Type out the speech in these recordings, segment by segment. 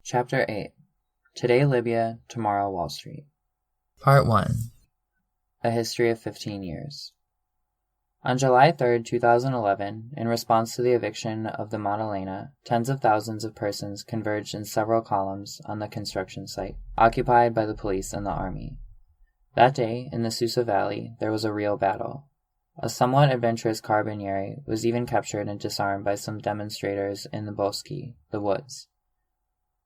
Chapter 8. Today Libya, Tomorrow Wall Street. Part 1. A History of 15 Years. On July 3, 2011, in response to the eviction of the Madalena, tens of thousands of persons converged in several columns on the construction site, occupied by the police and the army. That day, in the Susa Valley, there was a real battle. A somewhat adventurous carabinieri was even captured and disarmed by some demonstrators in the boschi, the woods.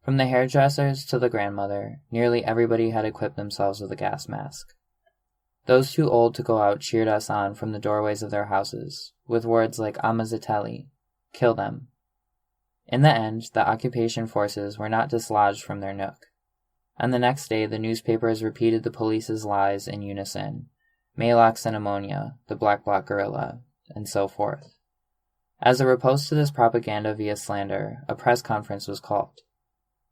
From the hairdressers to the grandmother, nearly everybody had equipped themselves with a gas mask. Those too old to go out cheered us on from the doorways of their houses, with words like Ammazzatelli, kill them. In the end, the occupation forces were not dislodged from their nook, and the next day the newspapers repeated the police's lies in unison, Maalox and ammonia, the Black Bloc guerrilla, and so forth. As a riposte to this propaganda via slander, a press conference was called.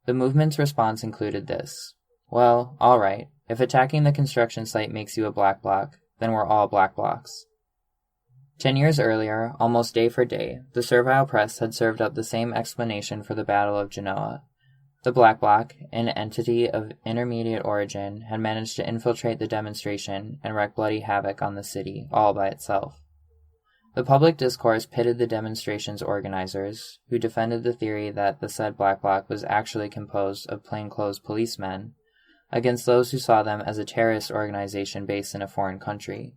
The movement's response included this: well, all right, if attacking the construction site makes you a black bloc, then we're all black blocs. 10 years earlier, almost day for day, the servile press had served up the same explanation for the Battle of Genoa. The Black Bloc, an entity of intermediate origin, had managed to infiltrate the demonstration and wreak bloody havoc on the city, all by itself. The public discourse pitted the demonstration's organizers, who defended the theory that the said Black Bloc was actually composed of plainclothes policemen, against those who saw them as a terrorist organization based in a foreign country.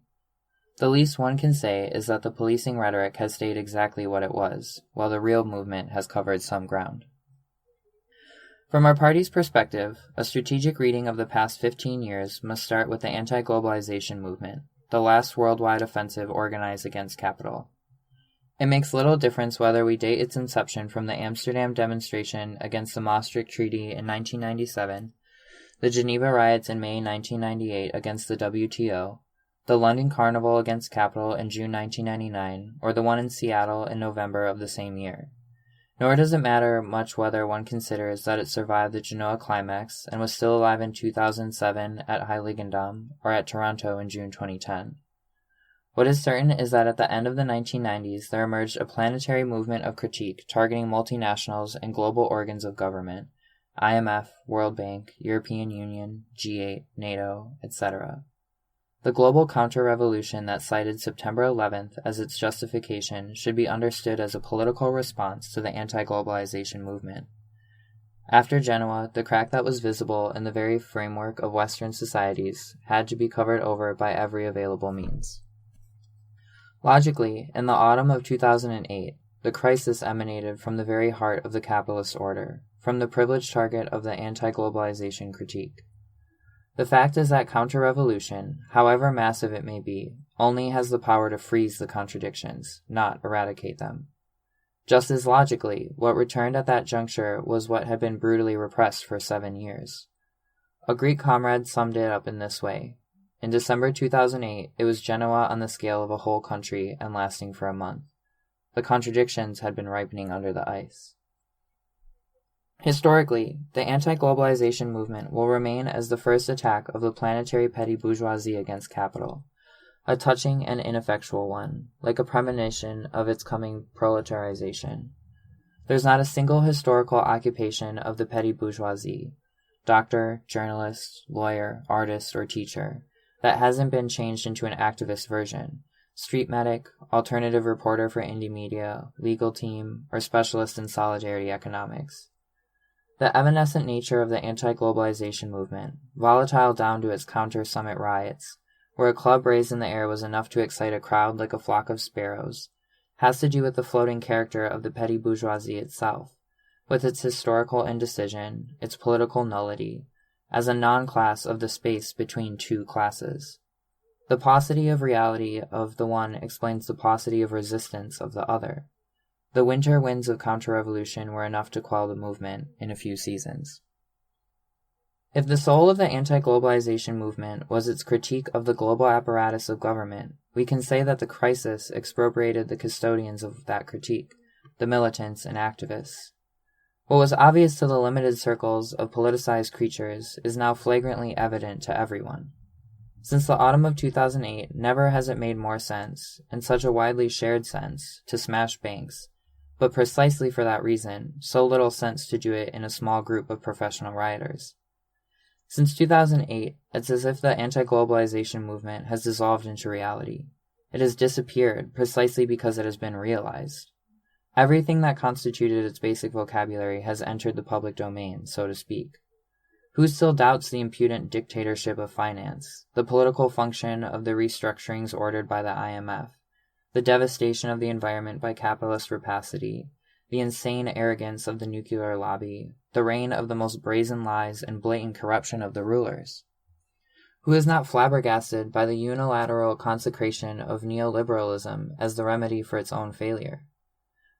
The least one can say is that the policing rhetoric has stayed exactly what it was, while the real movement has covered some ground. From our party's perspective, a strategic reading of the past 15 years must start with the anti-globalization movement, the last worldwide offensive organized against capital. It makes little difference whether we date its inception from the Amsterdam demonstration against the Maastricht Treaty in 1997, the Geneva riots in May 1998 against the WTO, the London Carnival against capital in June 1999, or the one in Seattle in November of the same year. Nor does it matter much whether one considers that it survived the Genoa climax and was still alive in 2007 at Heiligendamm or at Toronto in June 2010. What is certain is that at the end of the 1990s there emerged a planetary movement of critique targeting multinationals and global organs of government, IMF, World Bank, European Union, G8, NATO, etc. The global counter-revolution that cited September 11th as its justification should be understood as a political response to the anti-globalization movement. After Genoa, the crack that was visible in the very framework of Western societies had to be covered over by every available means. Logically, in the autumn of 2008, the crisis emanated from the very heart of the capitalist order, from the privileged target of the anti-globalization critique. The fact is that counter-revolution, however massive it may be, only has the power to freeze the contradictions, not eradicate them. Just as logically, what returned at that juncture was what had been brutally repressed for 7 years. A Greek comrade summed it up in this way: in December 2008, it was Genoa on the scale of a whole country and lasting for a month. The contradictions had been ripening under the ice. Historically, the anti-globalization movement will remain as the first attack of the planetary petty bourgeoisie against capital, a touching and ineffectual one, like a premonition of its coming proletarization. There's not a single historical occupation of the petty bourgeoisie, doctor, journalist, lawyer, artist, or teacher, that hasn't been changed into an activist version, street medic, alternative reporter for indie media, legal team, or specialist in solidarity economics. The evanescent nature of the anti-globalization movement, volatile down to its counter-summit riots, where a club raised in the air was enough to excite a crowd like a flock of sparrows, has to do with the floating character of the petty bourgeoisie itself, with its historical indecision, its political nullity, as a non-class of the space between two classes. The paucity of reality of the one explains the paucity of resistance of the other. The winter winds of counter-revolution were enough to quell the movement in a few seasons. If the soul of the anti-globalization movement was its critique of the global apparatus of government, we can say that the crisis expropriated the custodians of that critique, the militants and activists. What was obvious to the limited circles of politicized creatures is now flagrantly evident to everyone. Since the autumn of 2008, never has it made more sense, and such a widely shared sense, to smash banks, but precisely for that reason, so little sense to do it in a small group of professional rioters. Since 2008, it's as if the anti-globalization movement has dissolved into reality. It has disappeared precisely because it has been realized. Everything that constituted its basic vocabulary has entered the public domain, so to speak. Who still doubts the impudent dictatorship of finance, the political function of the restructurings ordered by the IMF, the devastation of the environment by capitalist rapacity, the insane arrogance of the nuclear lobby, the reign of the most brazen lies and blatant corruption of the rulers? Who is not flabbergasted by the unilateral consecration of neoliberalism as the remedy for its own failure?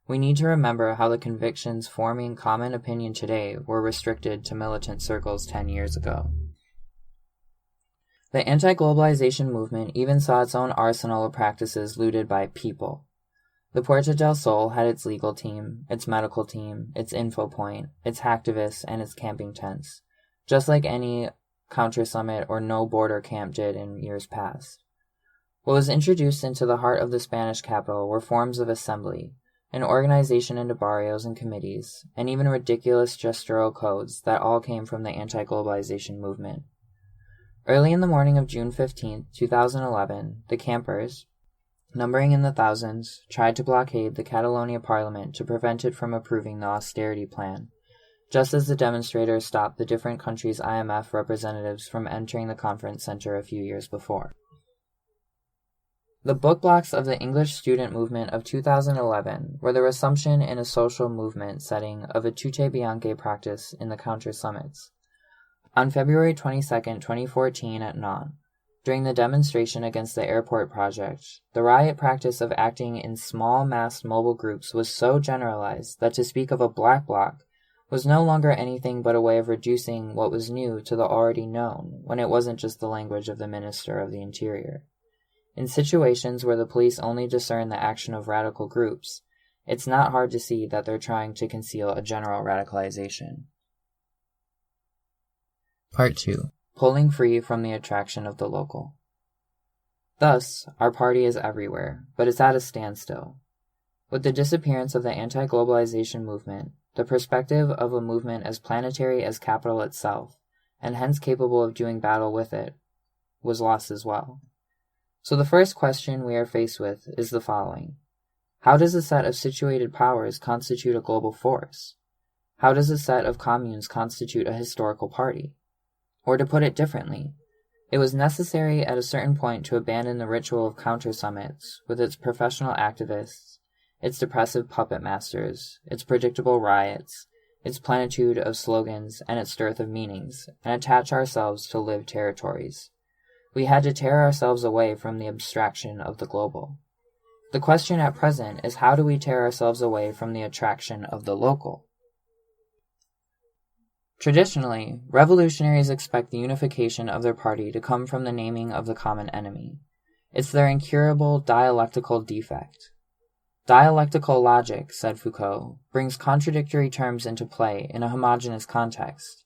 We need to remember how the convictions forming common opinion today were restricted to militant circles 10 years ago. The anti-globalization movement even saw its own arsenal of practices looted by people. The Puerta del Sol had its legal team, its medical team, its info point, its hacktivists, and its camping tents, just like any counter-summit or no-border camp did in years past. What was introduced into the heart of the Spanish capital were forms of assembly, an organization into barrios and committees, and even ridiculous gestural codes that all came from the anti-globalization movement. Early in the morning of June 15, 2011, the campers, numbering in the thousands, tried to blockade the Catalonia parliament to prevent it from approving the austerity plan, just as the demonstrators stopped the different countries' IMF representatives from entering the conference center a few years before. The book blocks of the English student movement of 2011 were the resumption in a social movement setting of a tute bianche practice in the counter-summits. On February 22, 2014 at Nantes, during the demonstration against the airport project, the riot practice of acting in small massed mobile groups was so generalized that to speak of a black bloc was no longer anything but a way of reducing what was new to the already known when it wasn't just the language of the Minister of the Interior. In situations where the police only discern the action of radical groups, it's not hard to see that they're trying to conceal a general radicalization. Part 2. Pulling free from the attraction of the local. Thus, our party is everywhere, but it's at a standstill. With the disappearance of the anti-globalization movement, the perspective of a movement as planetary as capital itself, and hence capable of doing battle with it, was lost as well. So the first question we are faced with is the following. How does a set of situated powers constitute a global force? How does a set of communes constitute a historical party? Or to put it differently, it was necessary at a certain point to abandon the ritual of counter-summits with its professional activists, its depressive puppet masters, its predictable riots, its plenitude of slogans, and its dearth of meanings, and attach ourselves to lived territories. We had to tear ourselves away from the abstraction of the global. The question at present is how do we tear ourselves away from the attraction of the local? Traditionally, revolutionaries expect the unification of their party to come from the naming of the common enemy. It's their incurable dialectical defect. Dialectical logic, said Foucault, brings contradictory terms into play in a homogeneous context.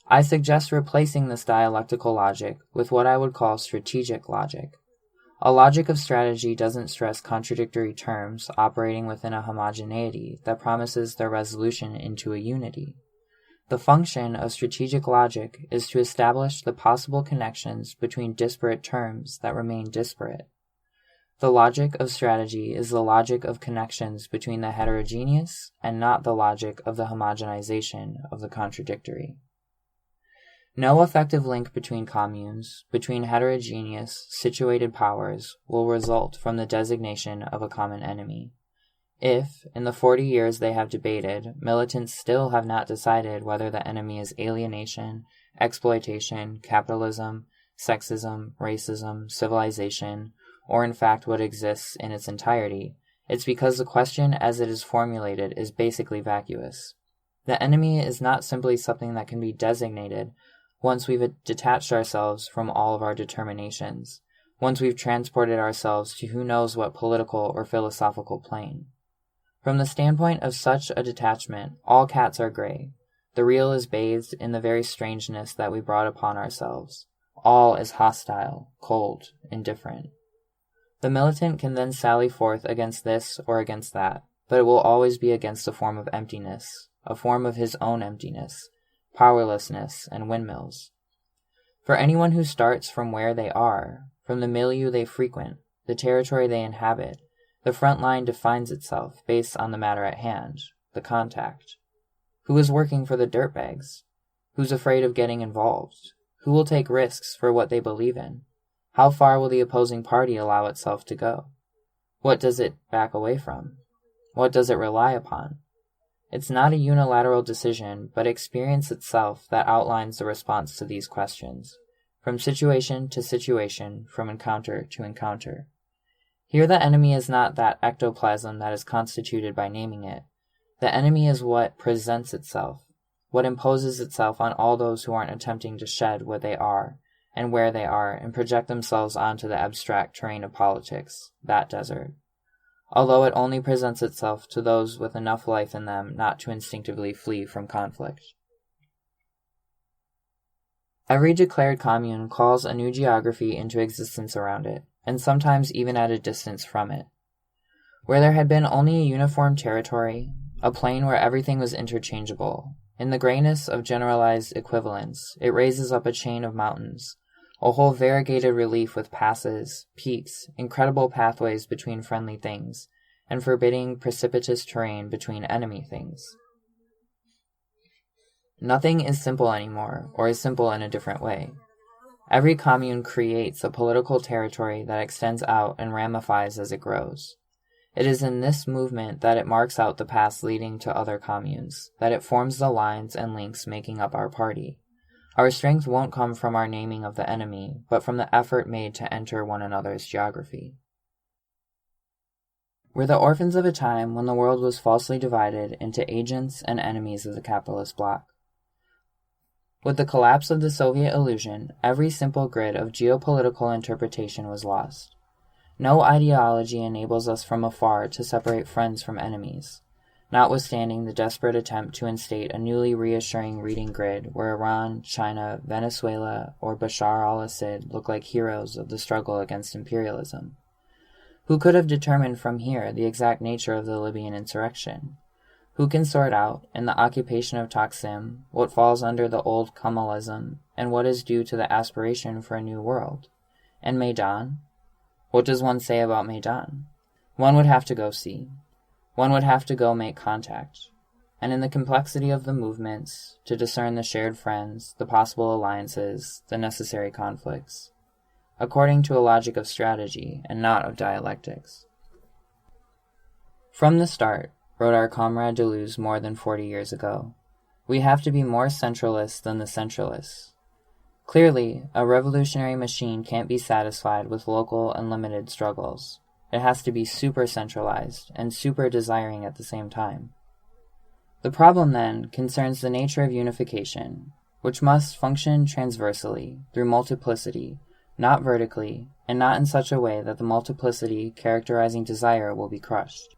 I suggest replacing this dialectical logic with what I would call strategic logic. A logic of strategy doesn't stress contradictory terms operating within a homogeneity that promises their resolution into a unity. The function of strategic logic is to establish the possible connections between disparate terms that remain disparate. The logic of strategy is the logic of connections between the heterogeneous and not the logic of the homogenization of the contradictory. No effective link between communes, between heterogeneous, situated powers, will result from the designation of a common enemy. If, in the 40 years they have debated, militants still have not decided whether the enemy is alienation, exploitation, capitalism, sexism, racism, civilization, or in fact what exists in its entirety, it's because the question as it is formulated is basically vacuous. The enemy is not simply something that can be designated once we've detached ourselves from all of our determinations, once we've transported ourselves to who knows what political or philosophical plane. From the standpoint of such a detachment, all cats are gray. The real is bathed in the very strangeness that we brought upon ourselves. All is hostile, cold, indifferent. The militant can then sally forth against this or against that, but it will always be against a form of emptiness, a form of his own emptiness, powerlessness, and windmills. For anyone who starts from where they are, from the milieu they frequent, the territory they inhabit, the front line defines itself based on the matter at hand, the contact. Who is working for the dirtbags? Who's afraid of getting involved? Who will take risks for what they believe in? How far will the opposing party allow itself to go? What does it back away from? What does it rely upon? It's not a unilateral decision, but experience itself that outlines the response to these questions, from situation to situation, from encounter to encounter. Here the enemy is not that ectoplasm that is constituted by naming it. The enemy is what presents itself, what imposes itself on all those who aren't attempting to shed what they are and where they are and project themselves onto the abstract terrain of politics, that desert. Although it only presents itself to those with enough life in them not to instinctively flee from conflict. Every declared commune calls a new geography into existence around it, and sometimes even at a distance from it. Where there had been only a uniform territory, a plain where everything was interchangeable, in the grayness of generalized equivalence, it raises up a chain of mountains, a whole variegated relief with passes, peaks, incredible pathways between friendly things, and forbidding precipitous terrain between enemy things. Nothing is simple anymore, or is simple in a different way. Every commune creates a political territory that extends out and ramifies as it grows. It is in this movement that it marks out the paths leading to other communes, that it forms the lines and links making up our party. Our strength won't come from our naming of the enemy, but from the effort made to enter one another's geography. We're the orphans of a time when the world was falsely divided into agents and enemies of the capitalist bloc. With the collapse of the Soviet illusion, every simple grid of geopolitical interpretation was lost. No ideology enables us from afar to separate friends from enemies, notwithstanding the desperate attempt to instate a newly reassuring reading grid where Iran, China, Venezuela, or Bashar al-Assad look like heroes of the struggle against imperialism. Who could have determined from here the exact nature of the Libyan insurrection? Who can sort out, in the occupation of Taksim, what falls under the old Kemalism and what is due to the aspiration for a new world? And Maidan? What does one say about Maidan? One would have to go see. One would have to go make contact. And in the complexity of the movements, to discern the shared friends, the possible alliances, the necessary conflicts, according to a logic of strategy and not of dialectics. From the start, wrote our comrade Deleuze more than 40 years ago, we have to be more centralist than the centralists. Clearly, a revolutionary machine can't be satisfied with local and limited struggles. It has to be super-centralized and super-desiring at the same time. The problem, then, concerns the nature of unification, which must function transversally, through multiplicity, not vertically, and not in such a way that the multiplicity characterizing desire will be crushed.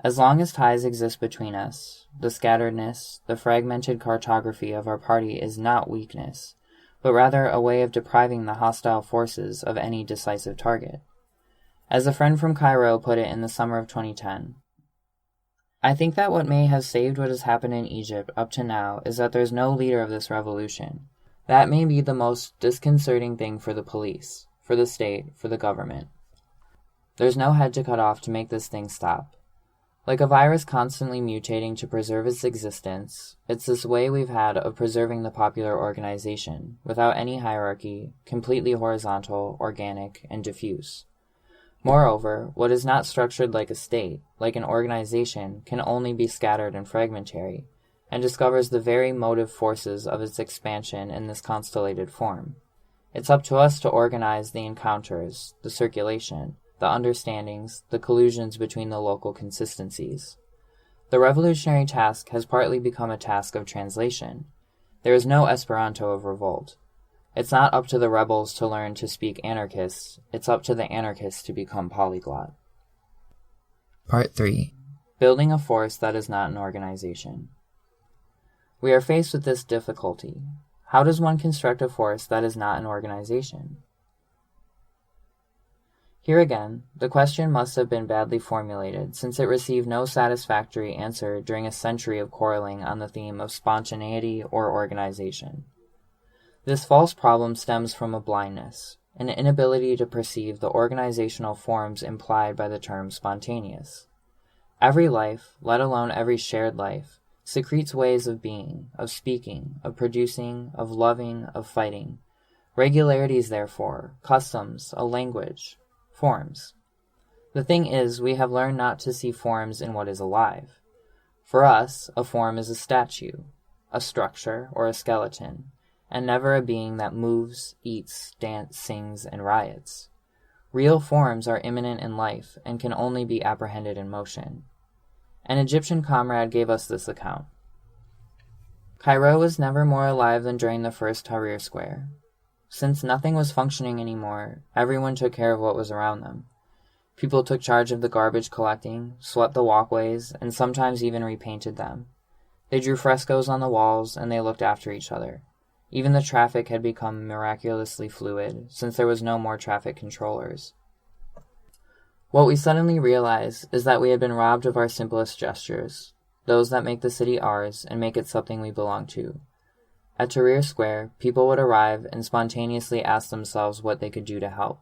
As long as ties exist between us, the scatteredness, the fragmented cartography of our party is not weakness, but rather a way of depriving the hostile forces of any decisive target. As a friend from Cairo put it in the summer of 2010, I think that what may have saved what has happened in Egypt up to now is that there's no leader of this revolution. That may be the most disconcerting thing for the police, for the state, for the government. There's no head to cut off to make this thing stop. Like a virus constantly mutating to preserve its existence, it's this way we've had of preserving the popular organization, without any hierarchy, completely horizontal, organic, and diffuse. Moreover, what is not structured like a state, like an organization, can only be scattered and fragmentary, and discovers the very motive forces of its expansion in this constellated form. It's up to us to organize the encounters, the circulation, the understandings, the collusions between the local consistencies. The revolutionary task has partly become a task of translation. There is no Esperanto of revolt. It's not up to the rebels to learn to speak anarchists, it's up to the anarchists to become polyglot. Part 3. Building a force that is not an organization. We are faced with this difficulty. How does one construct a force that is not an organization? Here again, the question must have been badly formulated, since it received no satisfactory answer during a century of quarreling on the theme of spontaneity or organization. This false problem stems from a blindness, an inability to perceive the organizational forms implied by the term spontaneous. Every life, let alone every shared life, secretes ways of being, of speaking, of producing, of loving, of fighting. Regularities, therefore, customs, a language, forms. The thing is, we have learned not to see forms in what is alive. For us, a form is a statue, a structure, or a skeleton, and never a being that moves, eats, dances, sings, and riots. Real forms are immanent in life and can only be apprehended in motion. An Egyptian comrade gave us this account. Cairo was never more alive than during the first Tahrir Square. Since nothing was functioning anymore, everyone took care of what was around them. People took charge of the garbage collecting, swept the walkways, and sometimes even repainted them. They drew frescoes on the walls, and they looked after each other. Even the traffic had become miraculously fluid, since there was no more traffic controllers. What we suddenly realized is that we had been robbed of our simplest gestures, those that make the city ours and make it something we belong to. At Tahrir Square, people would arrive and spontaneously ask themselves what they could do to help.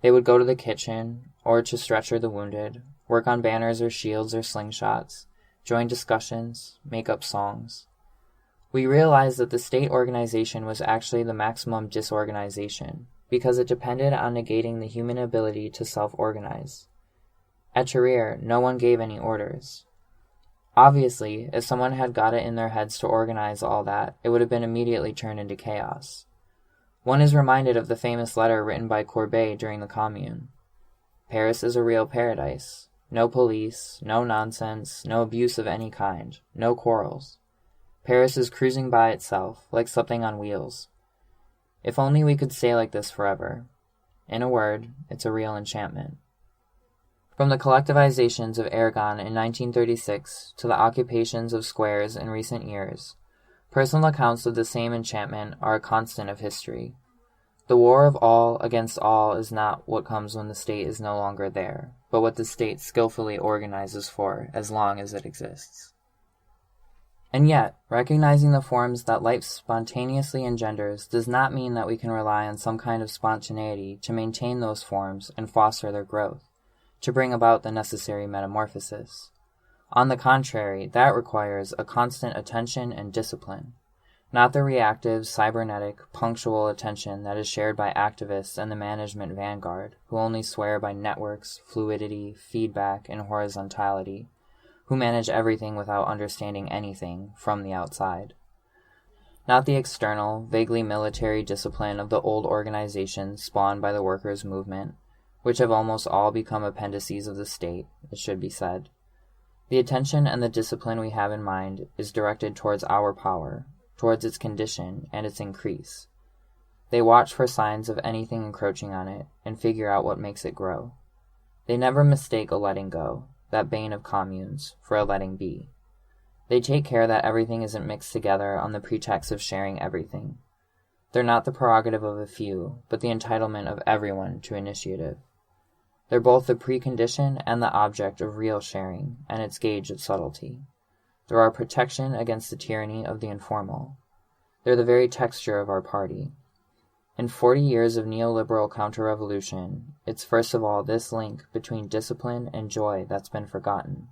They would go to the kitchen, or to stretcher the wounded, work on banners or shields or slingshots, join discussions, make up songs. We realized that the state organization was actually the maximum disorganization, because it depended on negating the human ability to self-organize. At Tahrir, no one gave any orders. Obviously, if someone had got it in their heads to organize all that, it would have been immediately turned into chaos. One is reminded of the famous letter written by Courbet during the Commune. Paris is a real paradise. No police, no nonsense, no abuse of any kind, no quarrels. Paris is cruising by itself, like something on wheels. If only we could stay like this forever. In a word, it's a real enchantment. From the collectivizations of Aragon in 1936 to the occupations of squares in recent years, personal accounts of the same enchantment are a constant of history. The war of all against all is not what comes when the state is no longer there, but what the state skillfully organizes for as long as it exists. And yet, recognizing the forms that life spontaneously engenders does not mean that we can rely on some kind of spontaneity to maintain those forms and foster their growth, to bring about the necessary metamorphosis. On the contrary, that requires a constant attention and discipline, not the reactive, cybernetic, punctual attention that is shared by activists and the management vanguard, who only swear by networks, fluidity, feedback, and horizontality, who manage everything without understanding anything from the outside. Not the external, vaguely military discipline of the old organizations spawned by the workers' movement, which have almost all become appendices of the state, it should be said. The attention and the discipline we have in mind is directed towards our power, towards its condition and its increase. They watch for signs of anything encroaching on it and figure out what makes it grow. They never mistake a letting go, that bane of communes, for a letting be. They take care that everything isn't mixed together on the pretext of sharing everything. They're not the prerogative of a few, but the entitlement of everyone to initiative. They're both the precondition and the object of real sharing, and its gauge of subtlety. They're our protection against the tyranny of the informal. They're the very texture of our party. In 40 years of neoliberal counter-revolution, it's first of all this link between discipline and joy that's been forgotten.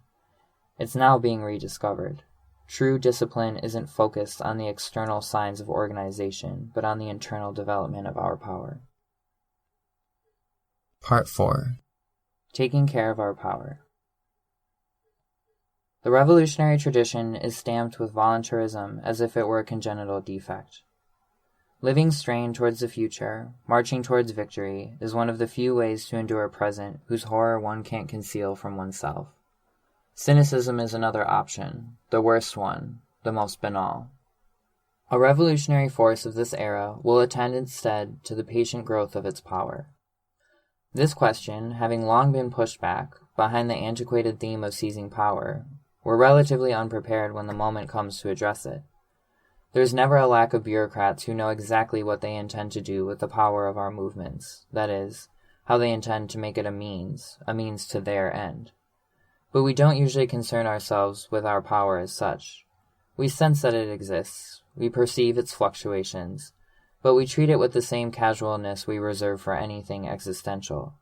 It's now being rediscovered. True discipline isn't focused on the external signs of organization, but on the internal development of our power. Part 4. Taking care of our power. The revolutionary tradition is stamped with voluntarism as if it were a congenital defect. Living strained towards the future, marching towards victory, is one of the few ways to endure a present whose horror one can't conceal from oneself. Cynicism is another option, the worst one, the most banal. A revolutionary force of this era will attend instead to the patient growth of its power. This question, having long been pushed back, behind the antiquated theme of seizing power, we're relatively unprepared when the moment comes to address it. There's never a lack of bureaucrats who know exactly what they intend to do with the power of our movements, that is, how they intend to make it a means to their end. But we don't usually concern ourselves with our power as such. We sense that it exists, we perceive its fluctuations, but we treat it with the same casualness we reserve for anything existential.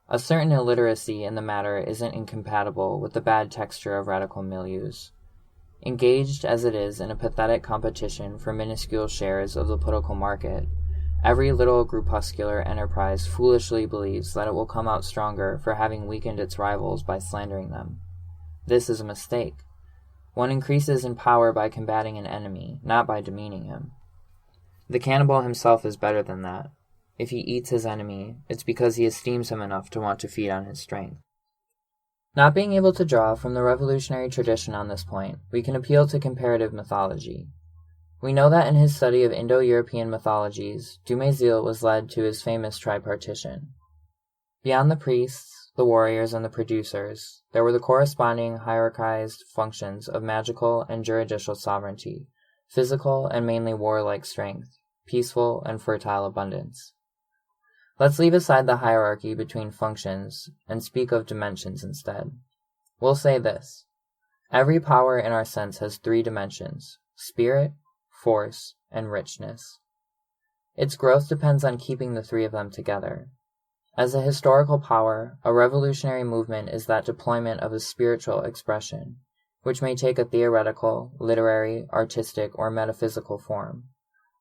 A certain illiteracy in the matter isn't incompatible with the bad texture of radical milieus. Engaged as it is in a pathetic competition for minuscule shares of the political market, every little groupuscular enterprise foolishly believes that it will come out stronger for having weakened its rivals by slandering them. This is a mistake. One increases in power by combating an enemy, not by demeaning him. The cannibal himself is better than that. If he eats his enemy, it's because he esteems him enough to want to feed on his strength. Not being able to draw from the revolutionary tradition on this point, we can appeal to comparative mythology. We know that in his study of Indo-European mythologies, Dumézil was led to his famous tripartition. Beyond the priests, the warriors, and the producers, there were the corresponding hierarchized functions of magical and juridical sovereignty, physical and mainly warlike strength, peaceful and fertile abundance. Let's leave aside the hierarchy between functions and speak of dimensions instead. We'll say this. Every power in our sense has three dimensions: spirit, force, and richness. Its growth depends on keeping the three of them together. As a historical power, a revolutionary movement is that deployment of a spiritual expression, which may take a theoretical, literary, artistic, or metaphysical form,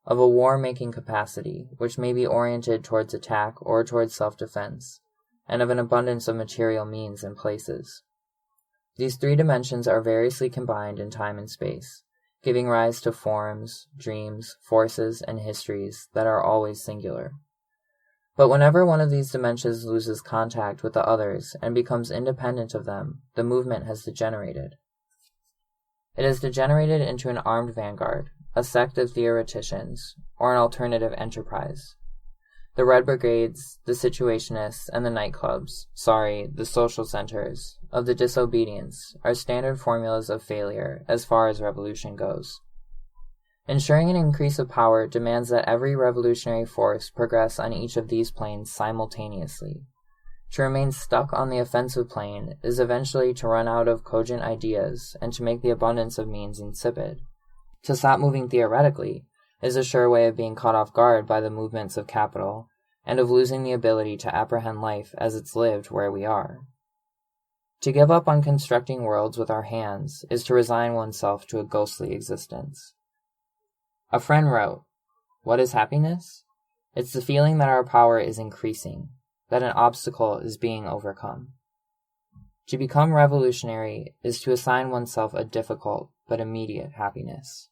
of a war-making capacity, which may be oriented towards attack or towards self-defense, and of an abundance of material means and places. These three dimensions are variously combined in time and space, giving rise to forms, dreams, forces, and histories that are always singular. But whenever one of these dimensions loses contact with the others and becomes independent of them, the movement has degenerated. It has degenerated into an armed vanguard, a sect of theoreticians, or an alternative enterprise. The Red Brigades, the Situationists, and the nightclubs, the social centers, of the disobedience are standard formulas of failure as far as revolution goes. Ensuring an increase of power demands that every revolutionary force progress on each of these planes simultaneously. To remain stuck on the offensive plane is eventually to run out of cogent ideas and to make the abundance of means insipid. To stop moving theoretically is a sure way of being caught off guard by the movements of capital and of losing the ability to apprehend life as it's lived where we are. To give up on constructing worlds with our hands is to resign oneself to a ghostly existence. A friend wrote, "What is happiness? It's the feeling that our power is increasing, that an obstacle is being overcome." To become revolutionary is to assign oneself a difficult but immediate happiness.